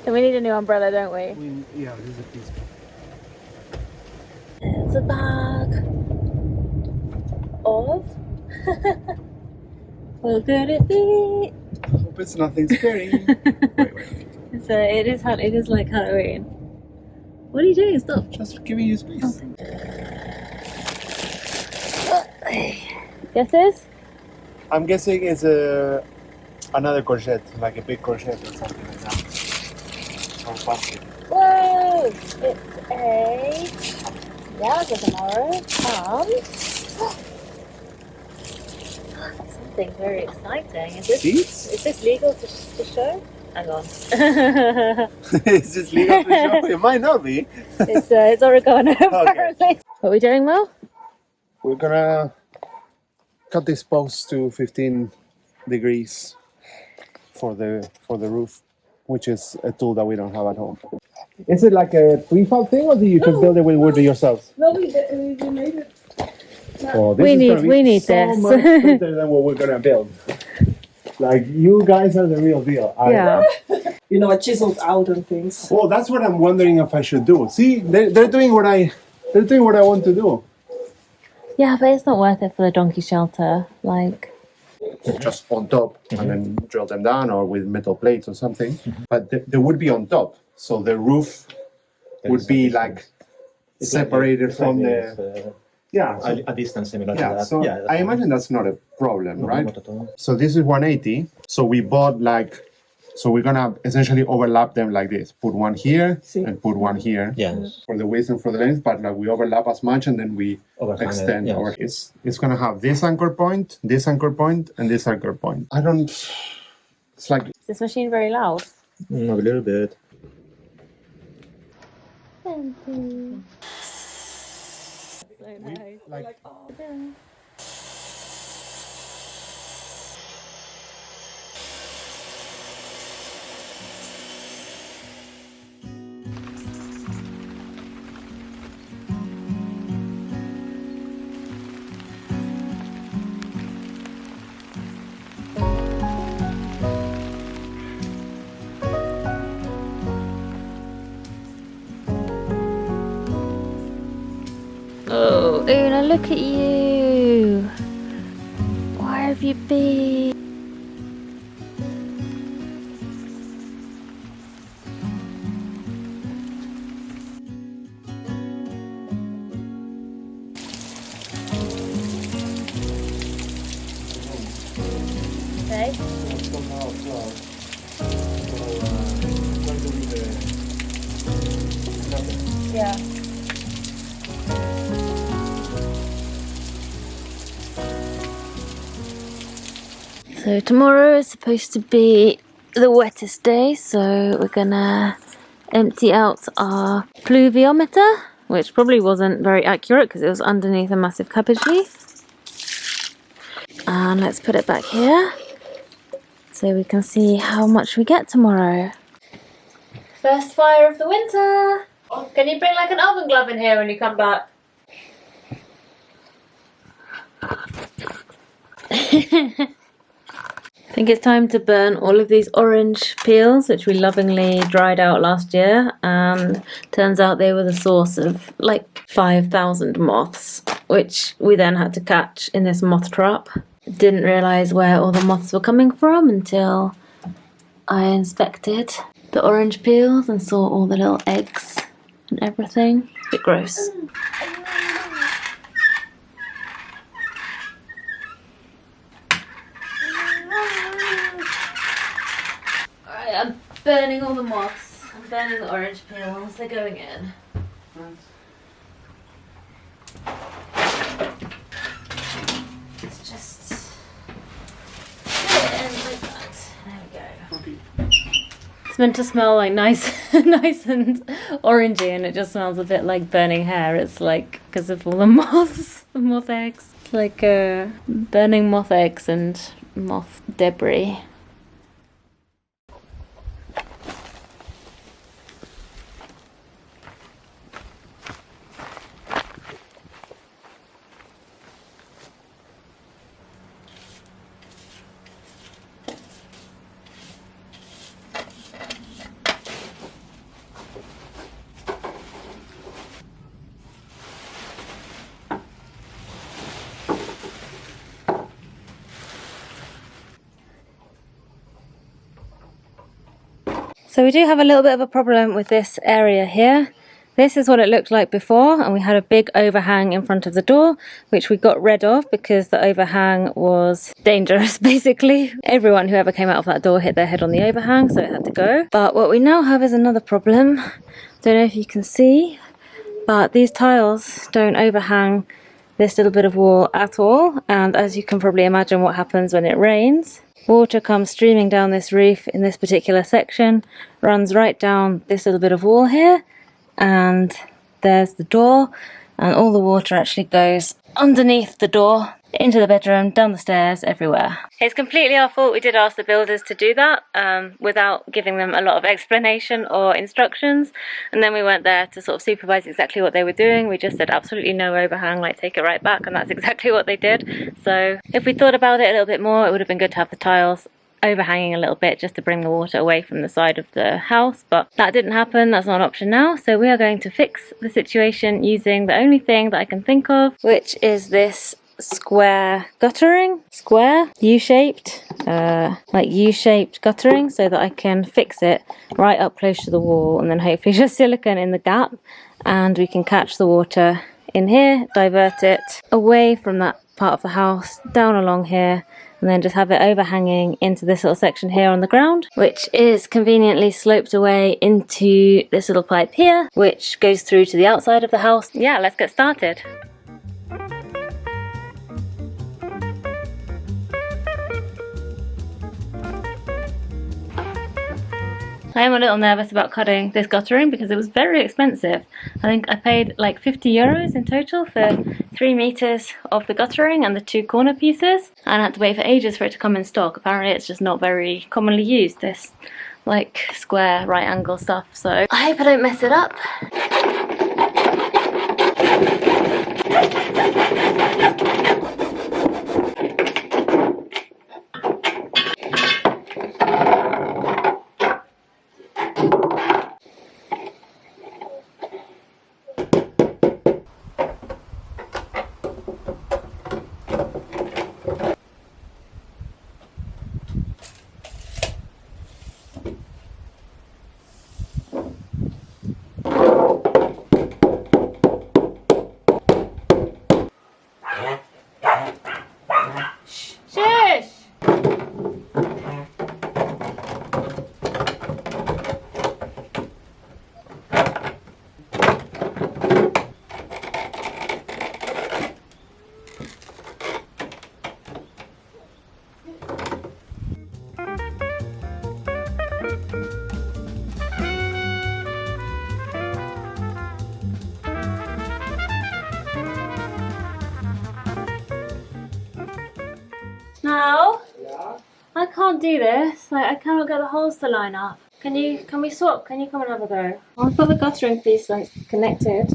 Then we need a new umbrella, don't we? Yeah, this is a piece. It's a bag of... What could it be? I hope it's nothing scary. wait. It is like Halloween. What are you doing? Stop. Just giving you space. Guesses? I'm guessing it's another courgette, like a big courgette or something like that. Or pumpkin. Whoa! It's Harriet and Mauro something very exciting. Is this legal to show? Hang on. Is this legal to show? It might not be. It's oregano apparently. What are we doing, Mo? We're gonna cut this post to 15 degrees for the roof, which is a tool that we don't have at home. Is it like a prefab thing, or do you just build it with wood yourselves? No, we made it. Oh, we need so this. much better than what we're gonna build. Like, you guys are the real deal. Yeah. You know, chiseled out and things. Well, that's what I'm wondering if I should do. See, they're doing what I want to do. Yeah, but it's not worth it for the donkey shelter. Like, Just on top and then drill them down, or with metal plates or something. But they would be on top, so the roof would be like separated from the. Yeah, a distance similar to yeah. that. So Yeah, I imagine that's not a problem, right? Not at all. So this is 180. So we bought so we're gonna essentially overlap them like this. Put one here and put one here. Yes. For the width and for the length, but like we overlap as much and then we Overhang it, extend yes. over. It's gonna have this anchor point, and this anchor point. It's like is this machine very loud? A little bit. So nice. like Oh, Una, look at you. Where have you been? Okay. Yeah. So tomorrow is supposed to be the wettest day, so we're gonna empty out our pluviometer, which probably wasn't very accurate because it was underneath a massive cabbage leaf. And let's put it back here so we can see how much we get tomorrow. First fire of the winter! Can you bring like an oven glove in here when you come back? I think it's time to burn all of these orange peels, which we lovingly dried out last year, and turns out they were the source of like 5,000 moths, which we then had to catch in this moth trap. Didn't realise where all the moths were coming from until I inspected the orange peels and saw all the little eggs and everything. A bit gross. I'm burning all the moths. I'm burning the orange peels. They're going in. Let's just put it in like that. There we go. It's meant to smell like nice and orangey, and it just smells a bit like burning hair. It's like because of all the moths, the moth eggs. It's like burning moth eggs and moth debris. So we do have a little bit of a problem with this area here. This is what it looked like before, and we had a big overhang in front of the door, which we got rid of because the overhang was dangerous, basically. Everyone who ever came out of that door hit their head on the overhang, so it had to go. But what we now have is another problem. Don't know if you can see, but these tiles don't overhang this little bit of wall at all. And as you can probably imagine what happens when it rains, water comes streaming down this roof in this particular section, runs right down this little bit of wall here, and there's the door, and all the water actually goes underneath the door, into the bedroom, down the stairs, everywhere. It's completely our fault. We did ask the builders to do that without giving them a lot of explanation or instructions, and then we weren't there to sort of supervise exactly what they were doing. We just said absolutely no overhang, like take it right back, and that's exactly what they did. So if we thought about it a little bit more, it would have been good to have the tiles overhanging a little bit just to bring the water away from the side of the house, but that didn't happen. That's not an option now, so we are going to fix the situation using the only thing that I can think of, which is this square guttering, U-shaped, like U-shaped guttering, so that I can fix it right up close to the wall, and then hopefully just silicone in the gap, and we can catch the water in here, divert it away from that part of the house, down along here, and then just have it overhanging into this little section here on the ground, which is conveniently sloped away into this little pipe here, which goes through to the outside of the house. Yeah, let's get started. I am a little nervous about cutting this guttering because it was very expensive. I think I paid like 50 euros in total for 3 meters of the guttering and the 2 corner pieces, and I had to wait for ages for it to come in stock. Apparently it's just not very commonly used, this like square right angle stuff, so I hope I don't mess it up. Now, I can't do this. Like, I cannot get the holes to line up. Can we swap? Can you come and have a go? I've got the guttering piece like connected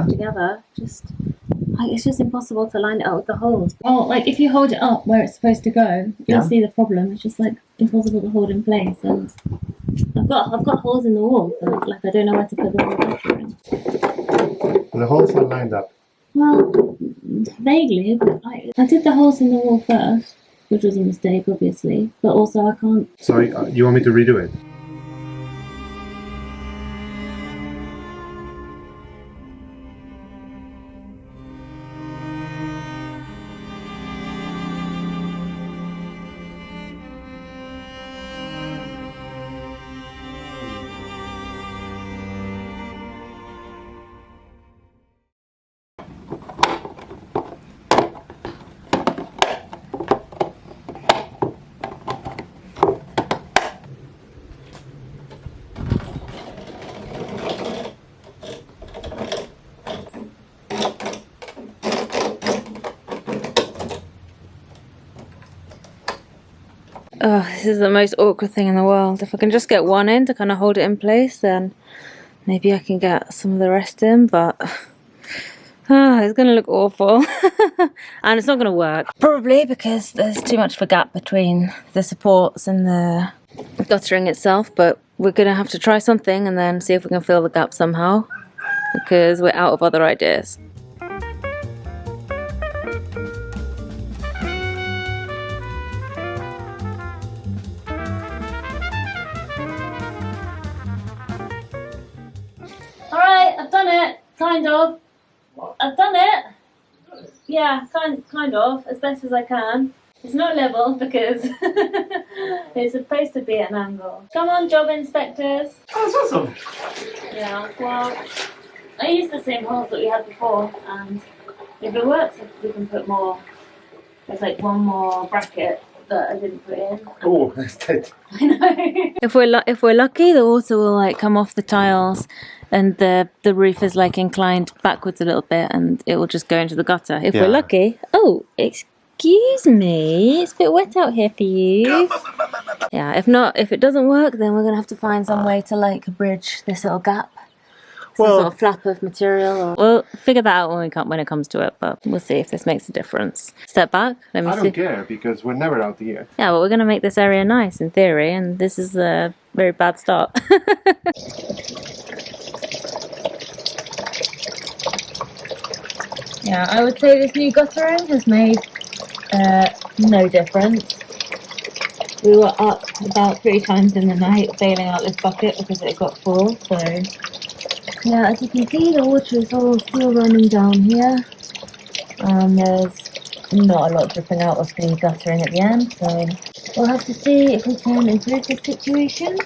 together. Just like it's just impossible to line it up with the holes. Oh, like if you hold it up where it's supposed to go, you'll see the problem. It's just like impossible to hold in place, and I've got holes in the wall, but like I don't know where to put the guttering. The holes are lined up. Well, vaguely, but I did the holes in the wall first, which was a mistake, obviously, but also I can't... Sorry, you want me to redo it? Oh, this is the most awkward thing in the world. If I can just get one in to kind of hold it in place, then maybe I can get some of the rest in, but it's going to look awful. And it's not going to work. Probably because there's too much of a gap between the supports and the guttering itself, but we're going to have to try something and then see if we can fill the gap somehow, because we're out of other ideas. Kind of. I've done it. Yeah, kind of, as best as I can. It's not level because it's supposed to be at an angle. Come on, job inspectors. Oh, that's awesome. Yeah, well, I used the same holes that we had before, and if it works, we can put more. There's like one more bracket that I didn't put in. Oh, that's dead. I know. If we're lucky, the water will like come off the tiles, and the roof is like inclined backwards a little bit, and it will just go into the gutter. If we're lucky. Oh, excuse me, it's a bit wet out here for you. Yeah, if not, if it doesn't work, then we're gonna have to find some way to like bridge this little gap. Some sort of flap of material. Or we'll figure that out when it comes to it, but we'll see if this makes a difference. Step back. Let me see. I don't care because we're never out here. Yeah, but we're gonna make this area nice in theory, and this is a very bad start. Yeah, I would say this new guttering has made no difference. We were up about 3 times in the night bailing out this bucket because it got full, so yeah, as you can see, the water is all still running down here. There's not a lot dripping out of the guttering at the end, so we'll have to see if we can improve this situation.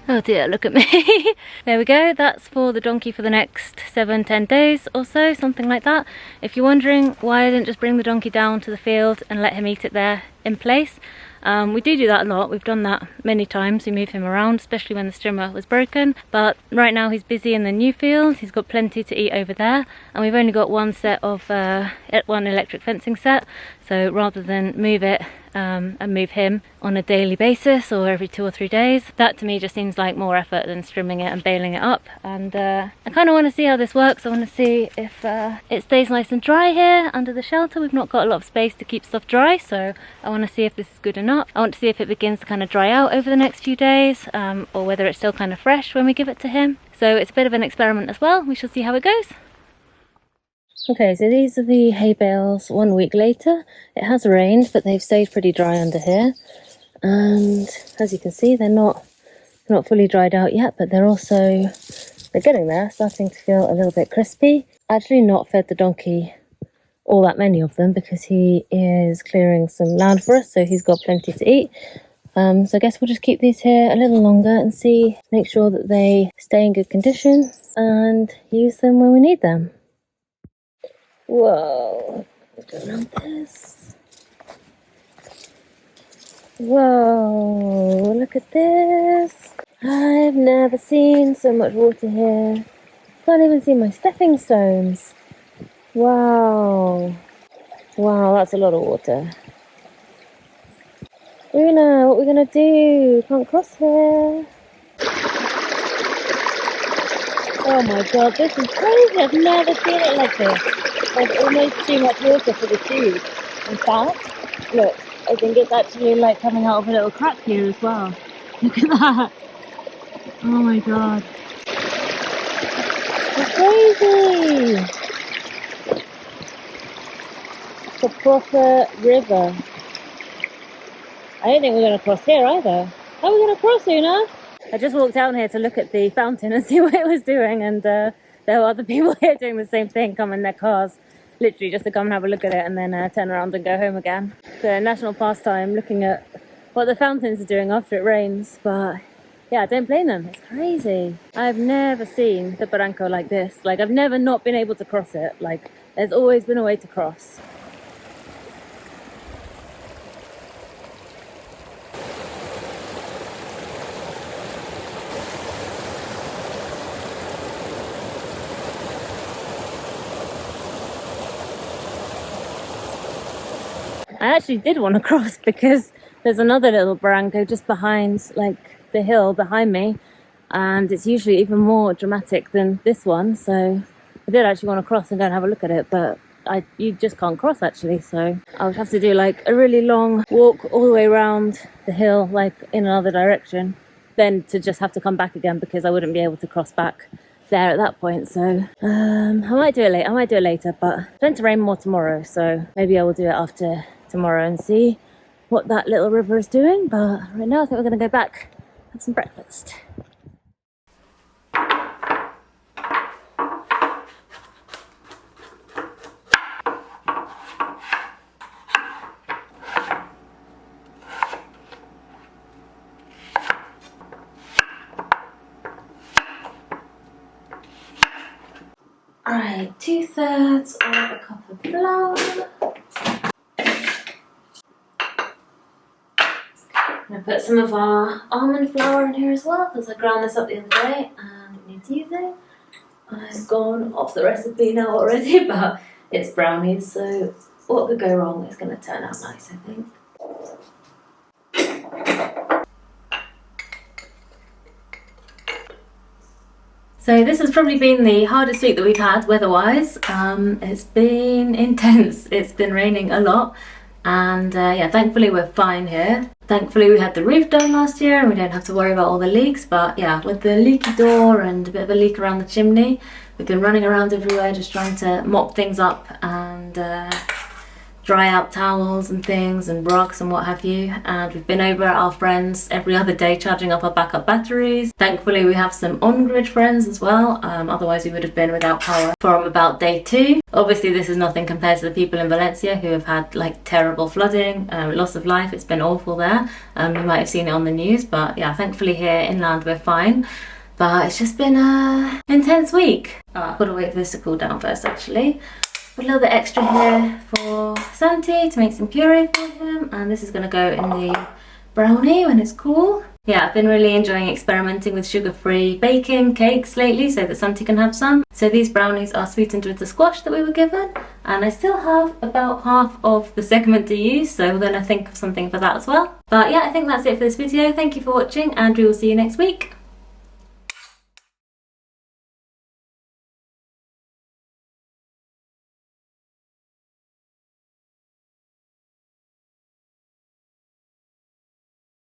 Oh dear, look at me. There we go, that's for the donkey for the next 7-10 days or so, something like that. If you're wondering why I didn't just bring the donkey down to the field and let him eat it there in place, we do that a lot. We've done that many times. We move him around, especially when the strimmer was broken. But right now he's busy in the new field. He's got plenty to eat over there. And we've only got one set of, one electric fencing set. So rather than move it and move him on a daily basis or every 2 or 3 days, that to me just seems like more effort than strimming it and baling it up. And I kind of want to see how this works. I want to see if it stays nice and dry here under the shelter. We've not got a lot of space to keep stuff dry, so I want to see if this is good enough. I want to see if it begins to kind of dry out over the next few days, or whether it's still kind of fresh when we give it to him. So it's a bit of an experiment as well. We shall see how it goes. Okay, so these are the hay bales 1 week later. It has rained, but they've stayed pretty dry under here. And as you can see, they're not fully dried out yet, but they're getting there, starting to feel a little bit crispy. Actually not fed the donkey all that many of them because he is clearing some land for us, so he's got plenty to eat. So I guess we'll just keep these here a little longer and make sure that they stay in good condition and use them when we need them. Whoa, what's going on with this? Whoa, look at this. I've never seen so much water here. Can't even see my stepping stones. Wow. Wow, that's a lot of water. Una, what are we gonna do? Can't cross here. Oh my god, this is crazy. I've never seen it like this. There's almost too much water for the tube. In fact, look, I think it's actually like coming out of a little crack here as well. Look at that. Oh my god. It's crazy. It's a proper river. I don't think we're going to cross here either. How are we going to cross, Una? I just walked down here to look at the fountain and see what it was doing, and there were other people here doing the same thing, come in their cars, literally just to come and have a look at it and then turn around and go home again. It's a national pastime looking at what the fountains are doing after it rains, but yeah, I don't blame them. It's crazy. I've never seen the barranco like this. Like, I've never not been able to cross it. Like, there's always been a way to cross. I actually did want to cross because there's another little barranco just behind, like, the hill behind me, and it's usually even more dramatic than this one, so I did actually want to cross and go and have a look at it, but you just can't cross actually, so I would have to do like a really long walk all the way around the hill, like in another direction, then to just have to come back again because I wouldn't be able to cross back there at that point. So I might do it later, but it's meant to rain more tomorrow, so maybe I will do it after tomorrow and see what that little river is doing. But right now I think we're going to go back, have some breakfast. Alright, 2/3 of a cup of flour. I'm going to put some of our almond flour in here as well because I ground this up the other day and we need to use it. I've gone off the recipe now already, but it's brownies, so what could go wrong is going to turn out nice, I think. So this has probably been the hardest week that we've had weather-wise. It's been intense. It's been raining a lot, and yeah, thankfully we're fine here. Thankfully we had the roof done last year and we don't have to worry about all the leaks, but yeah, with the leaky door and a bit of a leak around the chimney, we've been running around everywhere just trying to mop things up and dry out towels and things and rugs and what have you, and we've been over at our friends every other day charging up our backup batteries. Thankfully we have some on-grid friends as well, otherwise we would have been without power from about day 2. Obviously this is nothing compared to the people in Valencia who have had like terrible flooding, loss of life. It's been awful there. You might have seen it on the news, but yeah, thankfully here inland we're fine. But it's just been an intense week. I've got to wait for this to cool down first actually. Put a little bit extra here for Santi to make some puree for him, and this is going to go in the brownie when it's cool. Yeah, I've been really enjoying experimenting with sugar-free baking cakes lately so that Santi can have some. So these brownies are sweetened with the squash that we were given, and I still have about half of the segment to use, so we're going to think of something for that as well. But yeah, I think that's it for this video. Thank you for watching, and we will see you next week.